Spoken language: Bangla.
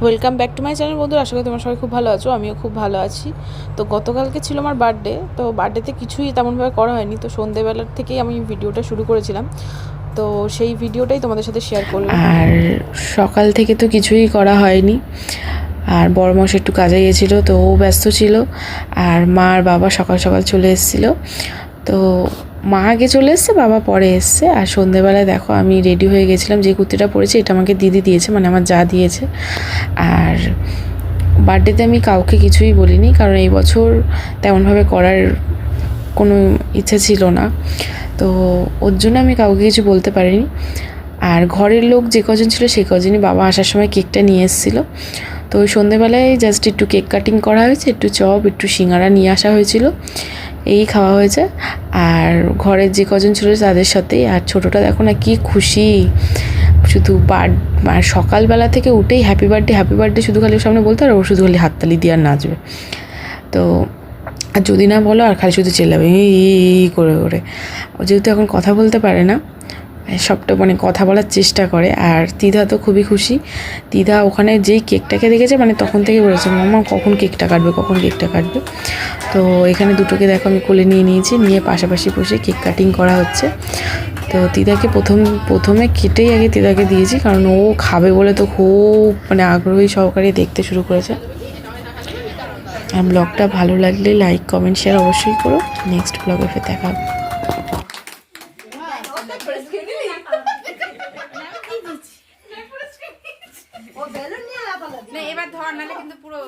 Welcome back to my channel বন্ধুরা, আশা করি তোমরা সবাই খুব ভালো আছো। আমিও খুব ভালো আছি। তো গতকালকে ছিল আমার বার্থডে, তো বার্থডেতে কিছুই তেমনভাবে করা হয়নি। তো সন্ধ্যেবেলার থেকেই আমি ভিডিওটা শুরু করেছিলাম, তো সেই ভিডিওটাই তোমাদের সাথে শেয়ার করলাম। আর সকাল থেকে তো কিছুই করা হয়নি, আর বড় মাসে একটু কাজে গিয়েছিলো, তো ও ব্যস্ত ছিল। আর মা আর বাবা সকাল সকাল চলে এসেছিলো। তো মা আগে চলে এসছে, বাবা পরে এসছে। আর সন্ধ্যেবেলায় দেখো আমি রেডি হয়ে গেছিলাম। যে কুর্তিটা পরেছি এটা আমাকে দিদি দিয়েছে, মানে আমার যা দিয়েছে। আর বার্থডেতে আমি কাউকে কিছুই বলিনি, কারণ এই বছর তেমনভাবে করার কোনো ইচ্ছা ছিল না, তো ওর জন্য আমি কাউকে কিছু বলতে পারিনি। আর ঘরের লোক যে কজন ছিল সেই কজনই বাবা আসার সময় কেকটা নিয়ে এসেছিলো। তো ওই সন্ধ্যেবেলায় জাস্ট একটু কেক কাটিং করা হয়েছে, একটু চপ, একটু সিঙ্গারা নিয়ে আসা হয়েছিল, এই খাওয়া হয়েছে। আর ঘরের যে কজন ছিল তাদের সাথেই। আর ছোটোটা দেখো না কি খুশি, শুধু আর সকালবেলা থেকে উঠেই হ্যাপি বার্থডে শুধু খালি সামনে বলতে, আর ও শুধু খালি হাততালি দিয়ে আর নাচবে। তো আর যদি না বলো আর খালি শুধু চেল্লাবে এই করে করে। ও যেহেতু এখন কথা বলতে পারে না, সবটা মানে কথা বলার চেষ্টা করে। আর দিদা তো খুবই খুশি। দিদা ওখানে যেই কেকটাকে দেখেছে, মানে তখন থেকে বলেছে মামা কখন কেকটা কাটবে। তো এখানে দুটোকে দেখো আমি কোলে নিয়ে নিয়েছি, নিয়ে পাশাপাশি বসে কেক কাটিং করা হচ্ছে। তো দিদাকে প্রথমে কেটেই আগে দিদাকে দিয়েছি, কারণ ও খাবে বলে তো খুব মানে আগ্রহী সহকারে দেখতে শুরু করেছে। আর ব্লগটা ভালো লাগলে লাইক, কমেন্ট, শেয়ার অবশ্যই করো। নেক্সট ব্লগে ফের দেখা হবে। এবার ধর নালে কিন্তু পুরো